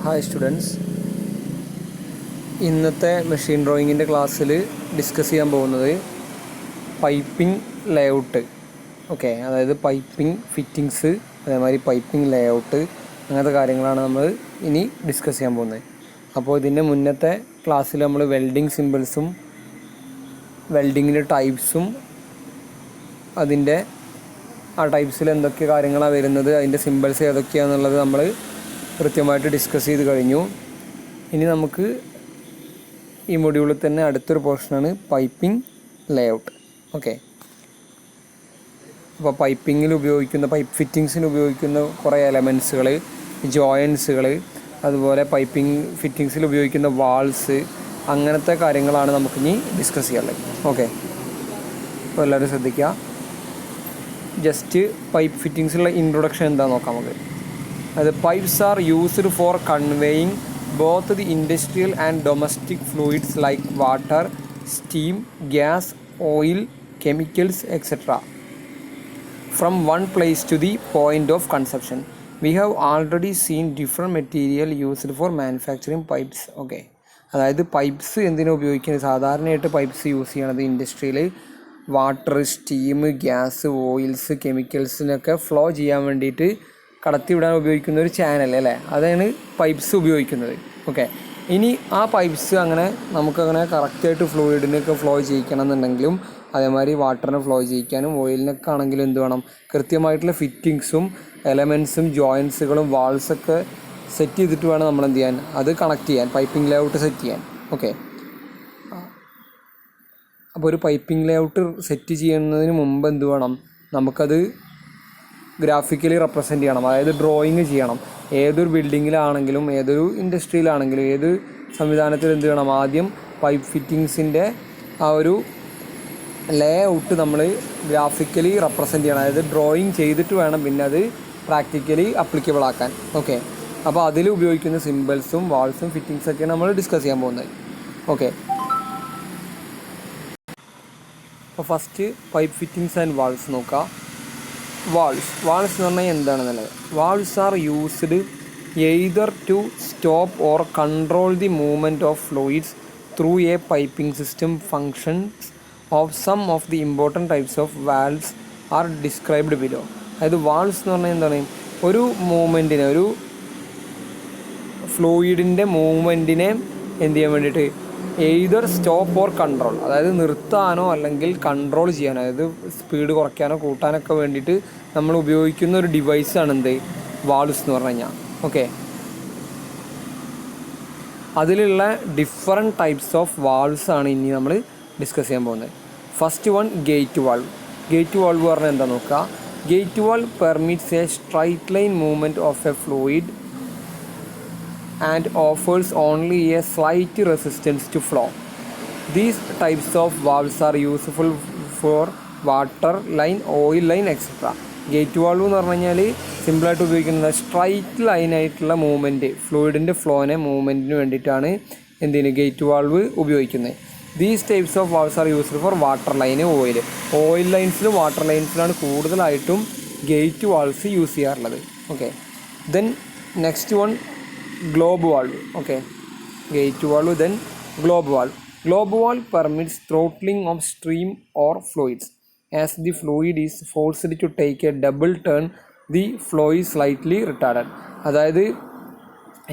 Hi students, ഇന്നത്തെ machine ഡ്രോയിങ്ങിൻ്റെ ക്ലാസ്സിൽ discuss ചെയ്യാൻ പോകുന്നത് പൈപ്പിംഗ് ലേഔട്ട്. ഓക്കെ, അതായത് പൈപ്പിംഗ് ഫിറ്റിങ്സ്, അതേമാതിരി പൈപ്പിംഗ് ലേഔട്ട്, അങ്ങനത്തെ കാര്യങ്ങളാണ് നമ്മൾ ഇനി ഡിസ്കസ് ചെയ്യാൻ പോകുന്നത്. അപ്പോൾ ഇതിൻ്റെ മുന്നത്തെ ക്ലാസ്സിൽ നമ്മൾ വെൽഡിങ് സിമ്പിൾസും വെൽഡിങ്ങിൻ്റെ ടൈപ്സും അതിൻ്റെ ആ ടൈപ്സിൽ എന്തൊക്കെ കാര്യങ്ങളാണ് വരുന്നത്, അതിൻ്റെ സിമ്പിൾസ് ഏതൊക്കെയാണെന്നുള്ളത് നമ്മൾ കൃത്യമായിട്ട് ഡിസ്കസ് ചെയ്ത് കഴിഞ്ഞു. ഇനി നമുക്ക് ഈ മൊഡ്യൂളിൽ തന്നെ അടുത്തൊരു പോർഷനാണ് പൈപ്പിംഗ് ലേഔട്ട്. ഓക്കെ, അപ്പോൾ പൈപ്പിങ്ങിൽ ഉപയോഗിക്കുന്ന പൈപ്പ് ഫിറ്റിങ്സിന് ഉപയോഗിക്കുന്ന കുറേ എലമെൻസുകൾ, ജോയിൻസുകൾ, അതുപോലെ പൈപ്പിംഗ് ഫിറ്റിങ്സിൽ ഉപയോഗിക്കുന്ന വാൾസ്, അങ്ങനത്തെ കാര്യങ്ങളാണ് നമുക്കിനി ഡിസ്കസ് ചെയ്യാനുള്ളത്. ഓക്കെ, അപ്പോൾ എല്ലാവരും ശ്രദ്ധിക്കുക. ജസ്റ്റ് പൈപ്പ് ഫിറ്റിങ്സിലുള്ള ഇൻട്രൊഡക്ഷൻ എന്താണെന്ന് നോക്കാം നമുക്ക്. അത് pipes R used four conveying both the industrial and domestic fluids like water, steam, gas, oil, chemicals, etc. from one place to the point of consumption. We have already seen different material used for manufacturing pipes. Okay, അതായത് pipes എന്തിനാണ് ഉപയോഗിക്കുന്നത്? സാധാരണയായിട്ട് pipes use ചെയ്യണത് ഇൻഡസ്ട്രിയിൽ water, steam, gas, oils, കെമിക്കൽസിനൊക്കെ flow ചെയ്യാൻ വേണ്ടിയിട്ട് കടത്തിവിടാൻ ഉപയോഗിക്കുന്ന ഒരു ചാനൽ അല്ലേ, അതാണ് പൈപ്പ്സ് ഉപയോഗിക്കുന്നത്. ഓക്കെ, ഇനി ആ പൈപ്പ്സ് അങ്ങനെ നമുക്കങ്ങനെ കറക്റ്റായിട്ട് ഫ്ലൂയിഡിനൊക്കെ ഫ്ലോ ചെയ്യിക്കണം എന്നുണ്ടെങ്കിലും, അതേമാതിരി വാട്ടറിനെ ഫ്ലോ ചെയ്യിക്കാനും ഓയിലിനൊക്കെ ആണെങ്കിലും എന്ത് വേണം? കൃത്യമായിട്ടുള്ള ഫിറ്റിങ്സും എലമെൻസും ജോയിൻസുകളും വാൾസൊക്കെ സെറ്റ് ചെയ്തിട്ട് വേണം നമ്മൾ എന്ത് ചെയ്യാൻ, അത് കണക്ട് ചെയ്യാൻ, പൈപ്പിംഗ് ലേഔട്ട് സെറ്റ് ചെയ്യാൻ. ഓക്കെ, അപ്പോൾ ഒരു പൈപ്പിംഗ് ലേഔട്ട് സെറ്റ് ചെയ്യുന്നതിന് മുമ്പ് എന്ത് വേണം? നമുക്കത് ഗ്രാഫിക്കലി റെപ്രസെൻ്റ് ചെയ്യണം, അതായത് ഡ്രോയിങ് ചെയ്യണം. ഏതൊരു ബിൽഡിങ്ങിലാണെങ്കിലും ഏതൊരു ഇൻഡസ്ട്രിയിലാണെങ്കിലും ഏത് സംവിധാനത്തിൽ എന്ത് ചെയ്യണം? ആദ്യം പൈപ്പ് ഫിറ്റിങ്സിൻ്റെ ആ ഒരു ലേ ഔട്ട് നമ്മൾ ഗ്രാഫിക്കലി റെപ്രസെൻ്റ് ചെയ്യണം, അതായത് ഡ്രോയിങ് ചെയ്തിട്ട് വേണം പിന്നെ അത് പ്രാക്ടിക്കലി അപ്ലിക്കബിൾ ആക്കാൻ. ഓക്കെ, അപ്പോൾ അതിൽ ഉപയോഗിക്കുന്ന സിമ്പിൾസും വാൾസും ഫിറ്റിങ്സൊക്കെയാണ് നമ്മൾ ഡിസ്കസ് ചെയ്യാൻ പോകുന്നത്. ഓക്കെ, അപ്പോൾ first pipe fittings and valves നോക്കാം. വാൾസ് എന്ന് പറഞ്ഞാൽ എന്താണെന്നുള്ളത്, valves are used either to stop or control the movement of fluids through a piping system. Functions of some of the important types of valves are described below. അതായത് valves എന്ന് പറഞ്ഞാൽ എന്താണ്? ഒരു മൂവ്മെൻറ്റിനെ, ഒരു ഫ്ലൂയിഡിൻ്റെ മൂവ്മെൻറ്റിനെ എന്ത് ചെയ്യാൻ വേണ്ടിയിട്ട് എയ്തർ സ്റ്റോപ്പ് ഓർ കൺട്രോൾ, അതായത് നിർത്താനോ അല്ലെങ്കിൽ കൺട്രോൾ ചെയ്യാനോ, അതായത് സ്പീഡ് കുറയ്ക്കാനോ കൂട്ടാനൊക്കെ വേണ്ടിയിട്ട് നമ്മൾ ഉപയോഗിക്കുന്ന ഒരു ഡിവൈസാണ് എന്ത്? വാൾവ്സ് എന്ന് പറഞ്ഞു കഴിഞ്ഞാൽ. ഓക്കെ, അതിലുള്ള ഡിഫറെൻറ്റ് ടൈപ്സ് ഓഫ് വാൾവ്സ് ആണ് ഇനി നമ്മൾ ഡിസ്കസ് ചെയ്യാൻ പോകുന്നത്. First one, gate valve. Gate valve പറഞ്ഞാൽ എന്താ നോക്കുക. Gate valve permits A straight line movement of A fluid and offers only a slight resistance to flow. These types of valves are useful for water line, oil line, etc. Gate valve എന്ന് പറഞ്ഞു കഴിഞ്ഞാൽ സിമ്പിളായിട്ട് ഉപയോഗിക്കുന്നത് straight ലൈനായിട്ടുള്ള movement, ഫ്ലൂയിഡിൻ്റെ ഫ്ലോനെ മൂവ്മെൻറ്റിന് വേണ്ടിയിട്ടാണ് എന്തിന് gate valve ഉപയോഗിക്കുന്നത്. These types of valves are used for water ലൈന്, ഓയിൽ ലൈൻസിലും വാട്ടർ ലൈൻസിലാണ് കൂടുതലായിട്ടും ഗേറ്റ് വാൾവ്സ് യൂസ് ചെയ്യാറുള്ളത്. Okay, then next one, globe valve. Okay, gate valve, then globe valve. Globe valve permits throttling of stream or fluids. As the fluid is forced to take a double turn, the flow is slightly retarded. അതായത്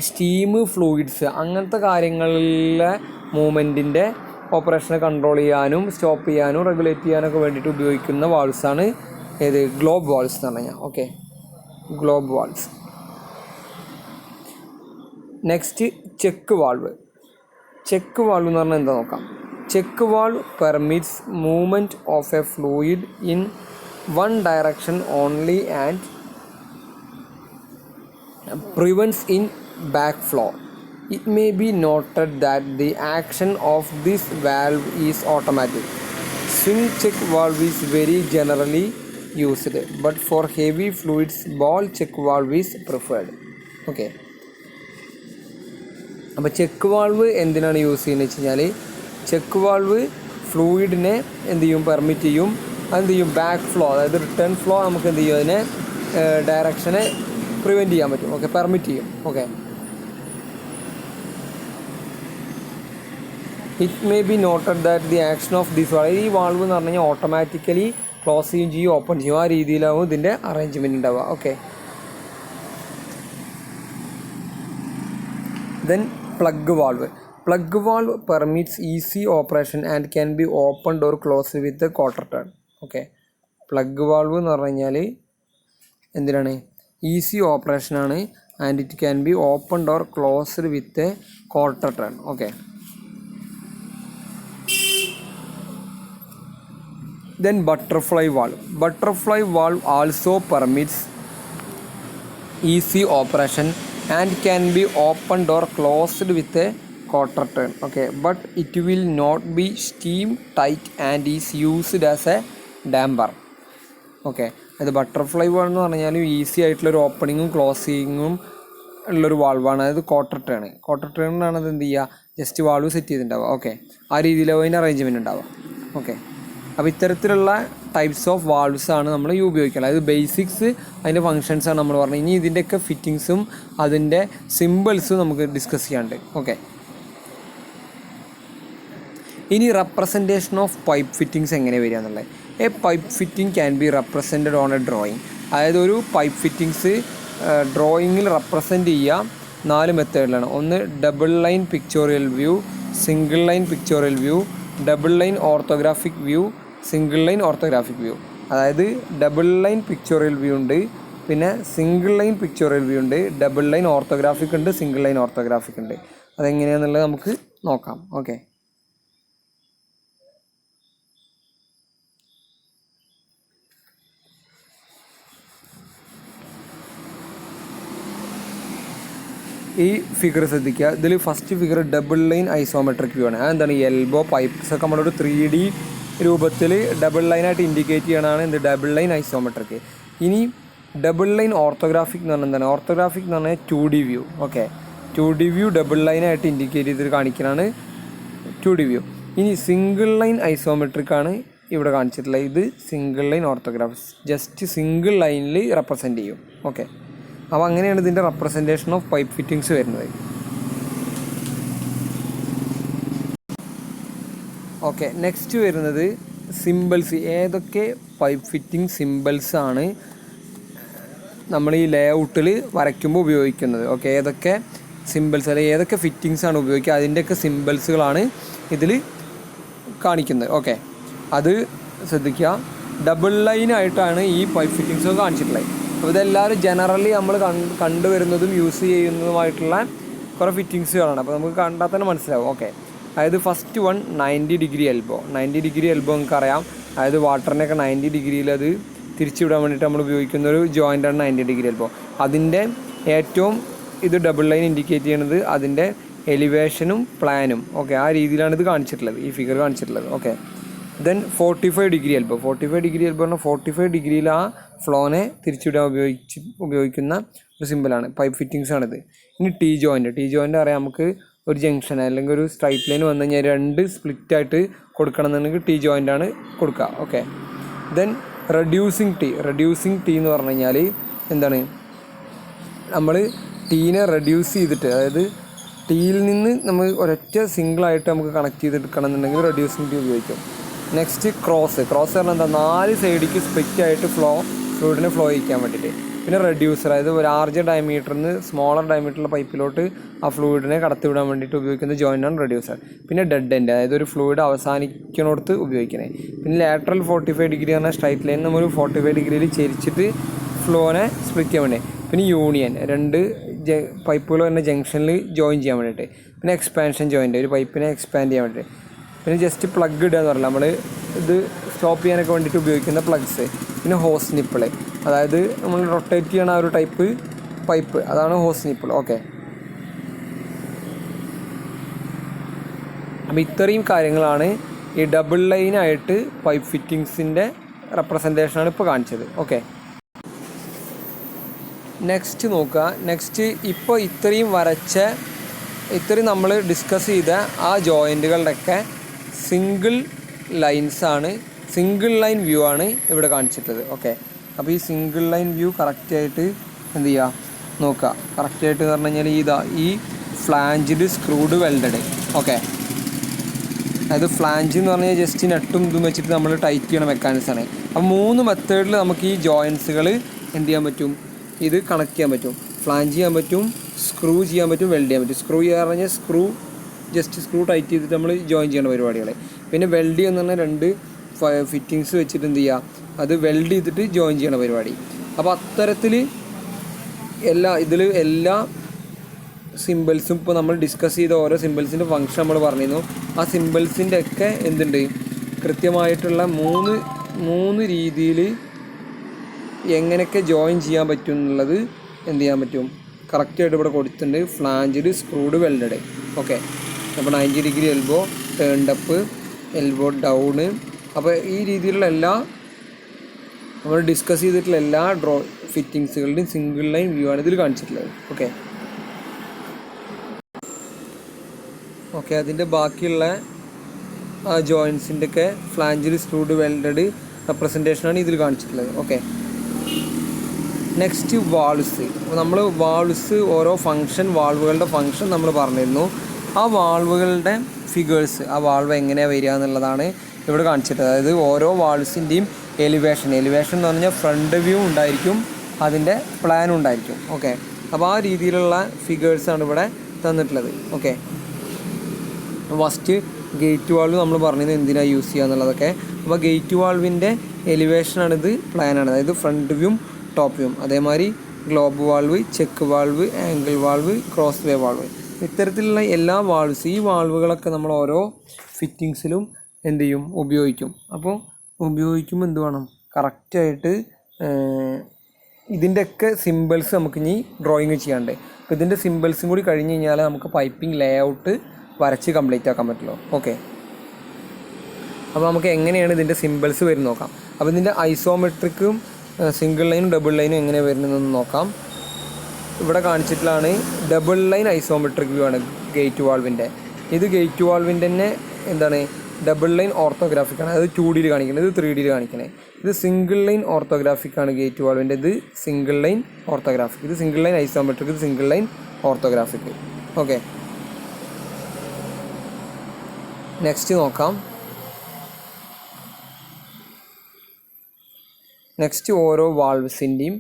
steam, fluids അങ്ങനത്തെ കാര്യങ്ങളിലെ മൂവ്മെൻറ്റിൻ്റെ ഓപ്പറേഷനെ control ചെയ്യാനും stop ചെയ്യാനും regulate ചെയ്യാനൊക്കെ വേണ്ടിയിട്ട് ഉപയോഗിക്കുന്ന വാൾവ്സാണ് ഏത്? Globe valves എന്ന് പറഞ്ഞു കഴിഞ്ഞാൽ. Okay, globe valves. Next, check valve. Check valve എന്ന് പറഞ്ഞാൽ എന്താ നോക്കാം. Check valve permits movement of A fluid in one direction only and prevents in back flow. It may be noted that the action of this valve is automatic. Swing check valve is very generally used, but for heavy fluids ball check valve is preferred. Okay, അപ്പോൾ check valve എന്തിനാണ് use ചെയ്യുന്നത് വെച്ച് കഴിഞ്ഞാൽ, check valve ഫ്ലൂയിഡിനെ എന്ത് ചെയ്യും? Permit ചെയ്യും. അതെന്ത് ചെയ്യും? ബാക്ക് ഫ്ലോ, അതായത് റിട്ടേൺ ഫ്ലോ നമുക്ക് എന്ത് ചെയ്യും? അതിനെ ഡയറക്ഷനെ പ്രിവെൻറ്റ് ചെയ്യാൻ പറ്റും. ഓക്കെ, പെർമിറ്റ് ചെയ്യും. Okay, it may be noted that the action of this valve, ഈ വാൾവ് എന്ന് പറഞ്ഞു കഴിഞ്ഞാൽ ഓട്ടോമാറ്റിക്കലി ക്ലോസ് ചെയ്യും ചെയ്യും ഓപ്പൺ ചെയ്യും, ആ രീതിയിലാവും ഇതിൻ്റെ അറേഞ്ച്മെൻറ്റ് ഉണ്ടാവുക. Okay. Then plug valve. Plug valve permits easy operation and can be opened or closed with quarter turn. Okay. Plug valve എന്ന് പറഞ്ഞു കഴിഞ്ഞാൽ എന്തിനാണ്? ഈസി ഓപ്പറേഷനാണ് and it can be opened or closed with quarter turn. Okay. Then butterfly valve. Butterfly valve also permits easy operation and can be opened or closed with a quarter turn. Okay, but it will not be steam tight and is used as a damper. Okay, അത് butterfly valve എന്ന് പറഞ്ഞാൽ easy ആയിട്ടുള്ളൊരു ഓപ്പണിങ്ങും ക്ലോസിങ്ങും ഉള്ളൊരു വാൾവാണ്. അതായത് quarter turn. Quarter ടേണിനാണ് അത് എന്ത് ചെയ്യുക? Just valve set ചെയ്തിട്ടുണ്ടാവുക. ഓക്കെ, ആ രീതിയിലാവും അതിൻ്റെ അറേഞ്ച്മെൻറ്റ് ഉണ്ടാവുക. ഓക്കെ, അപ്പോൾ ഇത്തരത്തിലുള്ള ടൈപ്സ് ഓഫ് വാൾവ്സ് ആണ് നമ്മൾ ഈ ഉപയോഗിക്കുന്നത്. അതായത് ബേസിക്സ് അതിൻ്റെ ഫങ്ഷൻസാണ് നമ്മൾ പറഞ്ഞത്. ഇനി ഇതിൻ്റെയൊക്കെ ഫിറ്റിങ്സും അതിൻ്റെ സിമ്പിൾസും നമുക്ക് ഡിസ്കസ് ചെയ്യാണ്ട്. ഓക്കെ, ഇനി റെപ്രസെൻറ്റേഷൻ ഓഫ് പൈപ്പ് ഫിറ്റിങ്സ് എങ്ങനെ വരിക എന്നുള്ളത്. A pipe fitting can be represented on A drawing. അതായത് ഒരു പൈപ്പ് ഫിറ്റിങ്സ് ഡ്രോയിങ്ങിൽ റെപ്രസെൻറ്റ് ചെയ്യുക 4 മെത്തേഡിലാണ്. ഒന്ന് double line pictorial view, single line pictorial view, double line orthographic view, single line orthographic view. അതായത് double line pictorial view ഉണ്ട്, പിന്നെ single line pictorial view ഉണ്ട്, double line orthographic ഉണ്ട്, single line orthographic ഉണ്ട്. അതെങ്ങനെയാണെന്നുള്ളത് നമുക്ക് നോക്കാം. ഓക്കെ, ഈ figure ശ്രദ്ധിക്കുക. ഇതിൽ first figure double line isometric view ആണ്. അതെന്താണ്? എൽബോ പൈപ്പ്സ് ഒക്കെ നമ്മളൊരു 3D രൂപത്തിൽ ഡബിൾ ലൈനായിട്ട് ഇൻഡിക്കേറ്റ് ചെയ്യണതാണ് എന്ത്? Double line isometric. ഇനി ഡബിൾ ലൈൻ ഓർത്തോഗ്രാഫിക് എന്ന് പറഞ്ഞാൽ എന്താണ്? ഓർത്തോഗ്രാഫിക് എന്ന് പറഞ്ഞാൽ 2D view. Okay, 2D view double ലൈനായിട്ട് ഇൻഡിക്കേറ്റ് ചെയ്തിട്ട് കാണിക്കുന്നതാണ് 2D വ്യൂ. ഇനി സിംഗിൾ ലൈൻ ഐസോമെട്രിക് ആണ് ഇവിടെ കാണിച്ചിട്ടുള്ളത്. ഇത് single line orthographic, just single ലൈനിൽ റെപ്രസെൻറ്റ് ചെയ്യും. ഓക്കെ, അപ്പോൾ അങ്ങനെയാണ് ഇതിൻ്റെ റെപ്രസെൻറ്റേഷൻ ഓഫ് പൈപ്പ് ഫിറ്റിങ്സ് വരുന്നത്. ഓക്കെ, നെക്സ്റ്റ് വരുന്നത് സിമ്പിൾസ്. ഏതൊക്കെ പൈപ്പ് ഫിറ്റിംഗ് സിമ്പിൾസ് ആണ് നമ്മൾ ഈ ലേ ഔട്ടിൽ വരയ്ക്കുമ്പോൾ ഉപയോഗിക്കുന്നത്? ഓക്കെ, ഏതൊക്കെ സിമ്പിൾസ് അല്ലെങ്കിൽ ഏതൊക്കെ ഫിറ്റിങ്സ് ആണ് ഉപയോഗിക്കുക, അതിൻ്റെയൊക്കെ സിമ്പിൾസുകളാണ് ഇതിൽ കാണിക്കുന്നത്. ഓക്കെ, അത് ശ്രദ്ധിക്കുക. ഡബിൾ ലൈനായിട്ടാണ് ഈ പൈപ്പ് ഫിറ്റിങ്സ് കാണിച്ചിട്ടുള്ളത്. അപ്പോൾ ഇതെല്ലാവരും ജനറലി നമ്മൾ കണ്ടുവരുന്നതും യൂസ് ചെയ്യുന്നതുമായിട്ടുള്ള കുറേ ഫിറ്റിങ്സുകളാണ്. അപ്പോൾ നമുക്ക് കണ്ടാൽ തന്നെ മനസ്സിലാവും. ഓക്കെ, അതായത് first one 90 degree elbow. 90 degree elbow നമുക്കറിയാം. അതായത് വാട്ടറിനെയൊക്കെ 90 ഡിഗ്രിയിൽ അത് തിരിച്ചുവിടാൻ വേണ്ടിയിട്ട് നമ്മൾ ഉപയോഗിക്കുന്ന ഒരു ജോയിൻ്റാണ് 90 ഡിഗ്രി എൽബോ. അതിൻ്റെ ഏറ്റവും ഇത് ഡബിൾ ലൈൻ ഇൻഡിക്കേറ്റ് ചെയ്യുന്നത് അതിൻ്റെ എലിവേഷനും പ്ലാനും. ഓക്കെ, ആ രീതിയിലാണ് ഇത് കാണിച്ചിട്ടുള്ളത്, ഈ ഫിഗർ കാണിച്ചിട്ടുള്ളത്. Okay, then 45 degree elbow. 45 degree elbow പറഞ്ഞാൽ 45 ഡിഗ്രിയിൽ ആ ഫ്ലോനെ തിരിച്ചുവിടാൻ ഉപയോഗിക്കുന്ന ഒരു സിമ്പിളാണ്, പൈപ്പ് ഫിറ്റിങ്സ് ആണിത്. ഇനി ടീ ജോയിൻ്റ് അറിയാം. നമുക്ക് ഒരു ജംഗ്ഷൻ അല്ലെങ്കിൽ ഒരു സ്ട്രൈറ്റ് ലൈൻ വന്നു കഴിഞ്ഞാൽ 2 സ്പ്ലിറ്റായിട്ട് കൊടുക്കണം എന്നുണ്ടെങ്കിൽ ടീ ജോയിൻ്റാണ് കൊടുക്കുക. ഓക്കെ, ദെൻ റെഡ്യൂസിങ് ടീ എന്ന് പറഞ്ഞു കഴിഞ്ഞാൽ എന്താണ്? നമ്മൾ ടീനെ റെഡ്യൂസ് ചെയ്തിട്ട്, അതായത് ടീയിൽ നിന്ന് നമ്മൾ ഒരൊറ്റ സിംഗിളായിട്ട് നമുക്ക് കണക്ട് ചെയ്തെടുക്കണം എന്നുണ്ടെങ്കിൽ റെഡ്യൂസിങ് ടീ ഉപയോഗിക്കും. നെക്സ്റ്റ് ക്രോസ് പറഞ്ഞാൽ എന്താ? 4 സൈഡിലേക്ക് സ്പ്ലിറ്റായിട്ട് ഫ്ലൂയിഡിനെ ഫ്ലോ ചെയ്യിക്കാൻ വേണ്ടിയിട്ട്. പിന്നെ റെഡ്യൂസർ, അതായത് ലാർജർ ഡയമീറ്ററിൽ നിന്ന് സ്മോളർ ഡയമീറ്ററുള്ള പൈപ്പിലോട്ട് ആ ഫ്ലൂയിഡിനെ കടത്തിവിടാൻ വേണ്ടിയിട്ട് ഉപയോഗിക്കുന്ന ജോയിൻ്റാണ് റെഡ്യൂസർ. പിന്നെ ഡെഡ് എൻഡ്, അതായത് ഒരു ഫ്ലൂയിഡ് അവസാനിക്കുന്നിടത്ത് ഉപയോഗിക്കുന്നത്. പിന്നെ ലാറ്ററൽ 45 ഡിഗ്രി പറഞ്ഞാൽ സ്ട്രൈറ്റ് ലൈൻ നമ്മൾ 45 ഡിഗ്രിയിൽ ചെരിച്ചിട്ട് ഫ്ലോനെ സ്പ്ലിറ്റ് ചെയ്യാൻ വേണ്ടി. പിന്നെ യൂണിയൻ, 2 പൈപ്പുകൾ വരുന്ന ജംഗ്ഷനിൽ ജോയിൻ ചെയ്യാൻ വേണ്ടിയിട്ട്. പിന്നെ എക്സ്പാൻഷൻ ജോയിൻ്റ്, ഒരു പൈപ്പിനെ എക്സ്പാൻഡ് ചെയ്യാൻ വേണ്ടിയിട്ട്. പിന്നെ ജസ്റ്റ് പ്ലഗ് ഇടുക എന്ന് പറഞ്ഞാൽ നമ്മൾ ഇത് സ്റ്റോപ്പ് ചെയ്യാനൊക്കെ വേണ്ടിയിട്ട് ഉപയോഗിക്കുന്ന പ്ലഗ്സ്. പിന്നെ ഹോസ് നിപ്പിൾ, അതായത് നമ്മൾ റൊട്ടേറ്റ് ചെയ്യണ ആ ഒരു ടൈപ്പ് പൈപ്പ്, അതാണ് ഹോസ് നിപ്പിൾ. ഓക്കെ, അപ്പോൾ ഇത്രയും കാര്യങ്ങളാണ് ഈ ഡബിൾ ലൈനായിട്ട് പൈപ്പ് ഫിറ്റിങ്സിൻ്റെ റെപ്രസെൻറ്റേഷനാണ് ഇപ്പോൾ കാണിച്ചത്. ഓക്കെ, നെക്സ്റ്റ് നോക്കുക. നെക്സ്റ്റ് ഇപ്പോൾ ഇത്രയും നമ്മൾ ഡിസ്കസ് ചെയ്ത ആ ജോയിൻറ്റുകളുടെയൊക്കെ സിംഗിൾ ലൈൻ വ്യൂ ആണ് ഇവിടെ കാണിച്ചിട്ടുള്ളത്. ഓക്കെ, അപ്പോൾ ഈ സിംഗിൾ ലൈൻ വ്യൂ കറക്റ്റായിട്ട് എന്ത് ചെയ്യുക നോക്കുക. കറക്റ്റായിട്ട് എന്ന് പറഞ്ഞു കഴിഞ്ഞാൽ ഈ ഫ്ലാഞ്ചിഡ് സ്ക്രൂഡ് വെൽഡഡ്. ഓക്കെ, അതായത് ഫ്ലാഞ്ച് എന്ന് പറഞ്ഞാൽ ജസ്റ്റ് നട്ടും ഇതും വെച്ചിട്ട് നമ്മൾ ടൈറ്റ് ചെയ്യണ മെക്കാനിസമാണ്. അപ്പോൾ 3 മെത്തേഡിൽ നമുക്ക് ഈ ജോയിൻസുകൾ എന്ത് ചെയ്യാൻ പറ്റും, ഇത് കണക്ട് ചെയ്യാൻ പറ്റും. ഫ്ലാഞ്ച് ചെയ്യാൻ പറ്റും, സ്ക്രൂ ചെയ്യാൻ പറ്റും, വെൽഡ് ചെയ്യാൻ പറ്റും. സ്ക്രൂ ചെയ്യാൻ പറഞ്ഞാൽ ജസ്റ്റ് സ്ക്രൂ ടൈറ്റ് ചെയ്തിട്ട് നമ്മൾ ജോയിൻ ചെയ്യേണ്ട പരിപാടികൾ. പിന്നെ വെൽഡ് എന്ന് പറഞ്ഞാൽ 2 ഫിറ്റിങ്സ് വെച്ചിട്ട് എന്ത് ചെയ്യുക, അത് വെൽഡ് ചെയ്തിട്ട് ജോയിൻ ചെയ്യണ പരിപാടി. അപ്പോൾ അത്തരത്തിൽ എല്ലാ സിമ്പിൾസും ഇപ്പോൾ നമ്മൾ ഡിസ്കസ് ചെയ്ത ഓരോ സിമ്പിൾസിൻ്റെ ഫംഗ്ഷൻ നമ്മൾ പറഞ്ഞിരുന്നു. ആ സിമ്പിൾസിൻ്റെ ഒക്കെ എന്തുണ്ട്, കൃത്യമായിട്ടുള്ള മൂന്ന് രീതിയിൽ എങ്ങനെയൊക്കെ ജോയിൻ ചെയ്യാൻ പറ്റും എന്നുള്ളത് എന്ത് ചെയ്യാൻ പറ്റും, കറക്റ്റായിട്ട് ഇവിടെ കൊടുത്തിട്ടുണ്ട്. Flanged, screwed, welded. ഓക്കെ. അപ്പോൾ 90 degree elbow, turned up, elbow down. അപ്പോൾ ഈ രീതിയിലുള്ള എല്ലാ നമ്മൾ ഡിസ്കസ് ചെയ്തിട്ടുള്ള എല്ലാ ഫിറ്റിങ്സുകളുടെയും സിംഗിൾ ലൈൻ വ്യൂ ആണ് ഇതിൽ കാണിച്ചിട്ടുള്ളത്. ഓക്കെ, അതിൻ്റെ ബാക്കിയുള്ള ആ ജോയിൻസിൻ്റെ ഒക്കെ ഫ്ലാഞ്ചിൽ, സ്ക്രൂഡ്, വെൽഡഡ് റെപ്രസെൻറ്റേഷനാണ് ഇതിൽ കാണിച്ചിട്ടുള്ളത്. ഓക്കെ. Next valves. നമ്മൾ വാൾവ്സ്, ഓരോ വാൾവുകളുടെ ഫങ്ഷൻ നമ്മൾ പറഞ്ഞിരുന്നു. ആ വാൾവുകളുടെ ഫിഗേഴ്സ്, ആ വാൾവ് എങ്ങനെയാണ് വരിക എന്നുള്ളതാണ് ഇവിടെ കാണിച്ചിട്ട്. അതായത് ഓരോ വാൾവ്സിൻ്റെയും എലിവേഷൻ എന്ന് പറഞ്ഞാൽ ഫ്രണ്ട് വ്യൂ ഉണ്ടായിരിക്കും, അതിൻ്റെ പ്ലാനും ഉണ്ടായിരിക്കും. ഓക്കെ. അപ്പോൾ ആ രീതിയിലുള്ള ഫിഗേഴ്സാണ് ഇവിടെ തന്നിട്ടുള്ളത്. ഓക്കെ. ഫസ്റ്റ് ഗേറ്റ് വാൾവ് നമ്മൾ പറഞ്ഞത് എന്തിനാണ് യൂസ് ചെയ്യുക എന്നുള്ളതൊക്കെ. അപ്പോൾ ഗേറ്റ് വാൾവിൻ്റെ എലിവേഷനാണിത്, പ്ലാനാണ്. അതായത് ഫ്രണ്ട് വ്യൂവും ടോപ്പ് വ്യൂവും. അതേമാതിരി globe valve, check valve, angle valve, cross way valve, ഇത്തരത്തിലുള്ള എല്ലാ വാൾവ്സ്, ഈ വാൾവുകളൊക്കെ നമ്മൾ ഓരോ ഫിറ്റിങ്സിലും എന്ത് ചെയ്യും, ഉപയോഗിക്കും. അപ്പോൾ ഉപയോഗിക്കുമ്പോൾ എന്ത് വേണം, കറക്റ്റായിട്ട് ഇതിൻ്റെയൊക്കെ സിമ്പിൾസ് നമുക്ക് ഇനി ഡ്രോയിങ് ചെയ്യാണ്ട്. അപ്പോൾ ഇതിൻ്റെ സിമ്പിൾസും കൂടി കഴിഞ്ഞ് കഴിഞ്ഞാൽ നമുക്ക് പൈപ്പിംഗ് ലേ ഔട്ട് വരച്ച് കംപ്ലീറ്റ് ആക്കാൻ പറ്റുള്ളൂ. ഓക്കെ. അപ്പോൾ നമുക്ക് എങ്ങനെയാണ് ഇതിൻ്റെ സിമ്പിൾസ് വരും നോക്കാം. അപ്പോൾ ഇതിൻ്റെ ഐസോമെട്രിക്കും സിംഗിൾ ലൈനും ഡബിൾ ലൈനും എങ്ങനെ വരുന്നതെന്ന് നോക്കാം. ഇവിടെ കാണിച്ചിട്ടുള്ളതാണ് ഡബിൾ ലൈൻ ഐസോമെട്രിക് വ്യൂ ആണ് ഗേറ്റ് വാൾവിൻ്റെ. ഇത് ഗേറ്റ് വാൾവിൻ്റെ തന്നെ എന്താണ്, ഡബിൾ ലൈൻ ഓർത്തോഗ്രാഫിക്കാണ്. അതായത് 2D കാണിക്കുന്നത്, ഇത് 3D കാണിക്കുന്നത്. ഇത് സിംഗിൾ ലൈൻ ഓർത്തോഗ്രാഫിക്കാണ് ഗേറ്റ് വാൾവിൻ്റെ. ഇത് സിംഗിൾ ലൈൻ ഓർത്തോഗ്രാഫിക്. ഇത് സിംഗിൾ ലൈൻ ഐസോമെട്രിക്, ഇത് single line orthographic. Okay. Next നോക്കാം. നെക്സ്റ്റ് ഓരോ വാൾവ്സിൻ്റെയും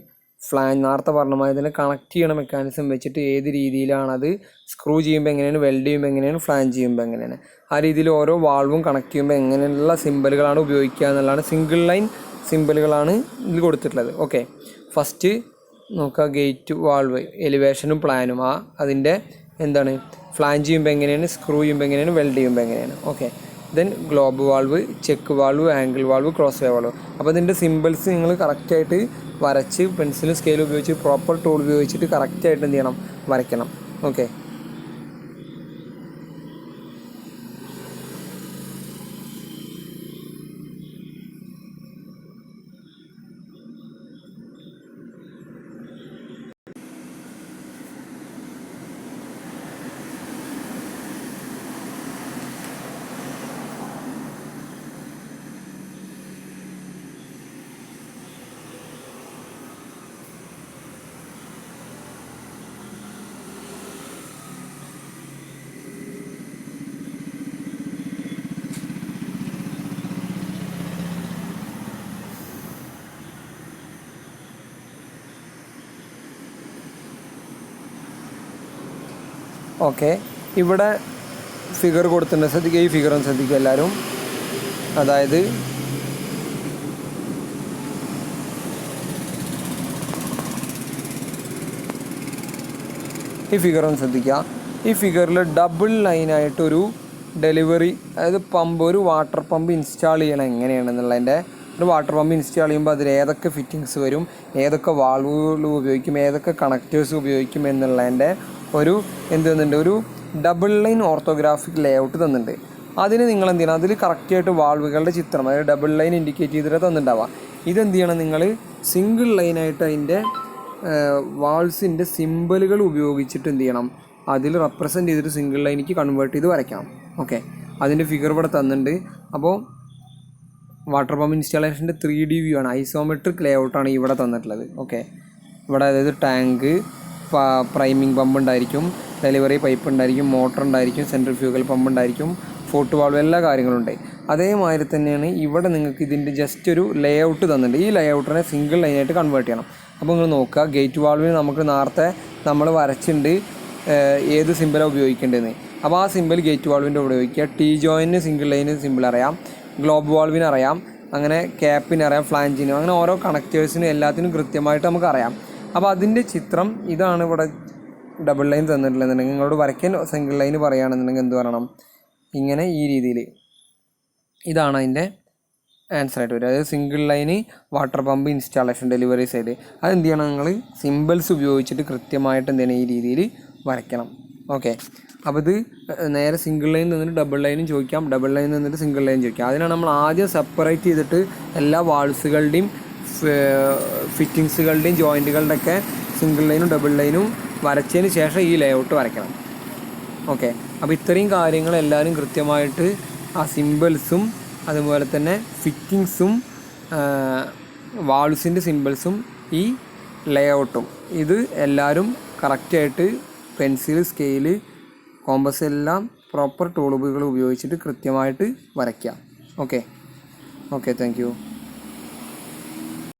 നേരത്തെ പറഞ്ഞ തന്നെ കണക്ട് ചെയ്യണ മെക്കാനിസം വെച്ചിട്ട് ഏത് രീതിയിലാണത് സ്ക്രൂ ചെയ്യുമ്പോൾ എങ്ങനെയാണ്, വെൽഡ് ചെയ്യുമ്പോൾ എങ്ങനെയാണ്, ഫ്ലാഞ്ച് ചെയ്യുമ്പോൾ എങ്ങനെയാണ്, ആ രീതിയിൽ ഓരോ വാൾവും കണക്ട് ചെയ്യുമ്പോൾ എങ്ങനെയുള്ള സിമ്പലുകളാണ് ഉപയോഗിക്കുക എന്നുള്ളതാണ്, സിംഗിൾ ലൈൻ സിമ്പലുകളാണ് ഇതിൽ കൊടുത്തിട്ടുള്ളത്. ഓക്കെ. ഫസ്റ്റ് നോക്കുക, ഗേറ്റ് വാൾവ് എലിവേഷനും പ്ലാനും, അതിൻ്റെ എന്താണ്, ഫ്ലാഞ്ച് ചെയ്യുമ്പോൾ എങ്ങനെയാണ്, സ്ക്രൂ ചെയ്യുമ്പോൾ എങ്ങനെയാണ്, വെൽഡ് ചെയ്യുമ്പോൾ എങ്ങനെയാണ്. Okay. Then globe valve, check valve, angle valve, cross way valve. അപ്പോൾ ഇതിൻ്റെ സിമ്പിൾസ് നിങ്ങൾ കറക്റ്റായിട്ട് വരച്ച് പെൻസിലും സ്കെയിലും ഉപയോഗിച്ച് പ്രോപ്പർ ടൂൾ ഉപയോഗിച്ചിട്ട് കറക്റ്റായിട്ട് എന്ത് ചെയ്യണം, വരയ്ക്കണം. ഓക്കെ. ഓക്കെ. ഇവിടെ ഫിഗർ കൊടുത്തിട്ടുണ്ട്, ശ്രദ്ധിക്കുക. ഈ ഫിഗറും ശ്രദ്ധിക്കുക എല്ലാവരും. അതായത് ഈ ഫിഗറും ശ്രദ്ധിക്കുക. ഈ ഫിഗറിൽ ഡബിൾ ലൈനായിട്ടൊരു ഡെലിവറി, അതായത് ഒരു വാട്ടർ പമ്പ് ഇൻസ്റ്റാൾ ചെയ്യണം എങ്ങനെയാണെന്നുള്ളതിൻ്റെ, ഒരു വാട്ടർ പമ്പ് ഇൻസ്റ്റാൾ ചെയ്യുമ്പോൾ അതിൽ ഏതൊക്കെ ഫിറ്റിങ്സ് വരും, ഏതൊക്കെ വാൾവുകൾ ഉപയോഗിക്കും, ഏതൊക്കെ കണക്റ്റേഴ്സ് ഉപയോഗിക്കും എന്നുള്ളതിൻ്റെ ഒരു തന്നിട്ടുണ്ട്, ഒരു ഡബിൾ ലൈൻ ഓർത്തോഗ്രാഫിക് ലേ ഔട്ട് തന്നിട്ടുണ്ട്. അതിന് നിങ്ങൾ എന്ത് ചെയ്യണം, അതിൽ കറക്റ്റായിട്ട് വാൾവുകളുടെ ചിത്രം, അതായത് ഡബിൾ ലൈൻ ഇൻഡിക്കേറ്റ് ചെയ്തിട്ട് തന്നിട്ടുണ്ടാവുക. ഇതെന്ത് ചെയ്യണം, നിങ്ങൾ സിംഗിൾ ലൈനായിട്ട് അതിൻ്റെ വാൾസിൻ്റെ സിമ്പലുകൾ ഉപയോഗിച്ചിട്ട് എന്ത് ചെയ്യണം, അതിൽ റെപ്രസെൻറ്റ് ചെയ്തിട്ട് സിംഗിൾ ലൈനിലേക്ക് കൺവേർട്ട് ചെയ്ത് വരയ്ക്കണം. ഓക്കെ. അതിൻ്റെ ഫിഗർ ഇവിടെ തന്നിട്ടുണ്ട്. അപ്പോൾ വാട്ടർ പമ്പ് ഇൻസ്റ്റാളേഷൻ്റെ 3D വ്യൂ ആണ്, ഐസോമെട്രിക് ലേ ഔട്ടാണ് ഇവിടെ തന്നിട്ടുള്ളത്. ഓക്കെ. ഇവിടെ അതായത് ടാങ്ക്, പ്രൈമിംഗ് പമ്പ് ഉണ്ടായിരിക്കും, ഡെലിവറി പൈപ്പ് ഉണ്ടായിരിക്കും, മോട്ടർ ഉണ്ടായിരിക്കും, സെൻട്രിഫ്യൂഗൽ പമ്പ് ഉണ്ടായിരിക്കും, ഫോട്ട് വാൾവ്, എല്ലാ കാര്യങ്ങളുണ്ട്. അതേമാതിരി തന്നെയാണ് ഇവിടെ നിങ്ങൾക്ക് ഇതിൻ്റെ ജസ്റ്റ് ഒരു ലേ ഔട്ട് തന്നിട്ടുണ്ട്. ഈ ലേ ഔട്ടിനെ സിംഗിൾ ലൈനായിട്ട് കൺവേർട്ട് ചെയ്യണം. അപ്പോൾ നിങ്ങൾ നോക്കുക, ഗേറ്റ് വാൾവിന് നമുക്ക് നേരത്തെ നമ്മൾ വരച്ചിട്ടുണ്ട് ഏത് സിമ്പിളാണ് ഉപയോഗിക്കേണ്ടതെന്ന്. അപ്പോൾ ആ സിമ്പിൾ ഗേറ്റ് വാൾവിൻ്റെ ഉപയോഗിക്കുക. T join single line simple അറിയാം, ഗ്ലോബ് വാൾവിന് അറിയാം, അങ്ങനെ ക്യാപ്പിന് അറിയാം, ഫ്ലാഞ്ചിനും, അങ്ങനെ ഓരോ കണക്റ്റേഴ്സിനും എല്ലാത്തിനും കൃത്യമായിട്ട് നമുക്ക് അറിയാം. അപ്പോൾ അതിൻ്റെ ചിത്രം ഇതാണ്. ഇവിടെ ഡബിൾ ലൈൻ തന്നിട്ടില്ലെന്നുണ്ടെങ്കിൽ നിങ്ങളോട് വരയ്ക്കാൻ സിംഗിൾ ലൈന് പറയുകയാണെന്നുണ്ടെങ്കിൽ എന്ത് പറയണം? ഇങ്ങനെ ഈ രീതിയിൽ. ഇതാണ് അതിൻ്റെ ആൻസർ ആയിട്ട് വരും. അതായത് single line water pump installation delivery side. അതെന്ത് ചെയ്യണം? നിങ്ങൾ സിമ്പിൾസ് ഉപയോഗിച്ചിട്ട് കൃത്യമായിട്ട് എന്ത് ചെയ്യണം? ഈ രീതിയിൽ വരയ്ക്കണം. ഓക്കെ. അപ്പോൾ ഇത് നേരെ സിംഗിൾ ലൈൻ നിന്നിട്ട് ഡബിൾ ലൈനും ചോദിക്കാം, ഡബിൾ ലൈൻ നിന്നിട്ട് സിംഗിൾ ലൈൻ ചോദിക്കാം. അതിനാണ് നമ്മൾ ആദ്യം സെപ്പറേറ്റ് ചെയ്തിട്ട് എല്ലാ വാൾസുകളുടെയും ഫിറ്റിങ്സുകളുടെയും ജോയിൻറ്റുകളുടെ ഒക്കെ സിംഗിൾ ലൈനും ഡബിൾ ലൈനും വരച്ചതിന് ശേഷം ഈ ലേഔട്ട് വരയ്ക്കണം. ഓക്കെ. അപ്പോൾ ഇത്രയും കാര്യങ്ങൾ എല്ലാവരും കൃത്യമായിട്ട് ആ സിമ്പിൾസും അതുപോലെ തന്നെ ഫിറ്റിങ്സും വാൾസിൻ്റെ സിമ്പിൾസും ഈ ലേഔട്ടും ഇത് എല്ലാവരും കറക്റ്റായിട്ട് പെൻസിൽ, സ്കെയില്, കോമ്പസ് എല്ലാം പ്രോപ്പർ ടൂളുകൾ ഉപയോഗിച്ചിട്ട് കൃത്യമായിട്ട് വരയ്ക്കുക. ഓക്കെ. Thank you.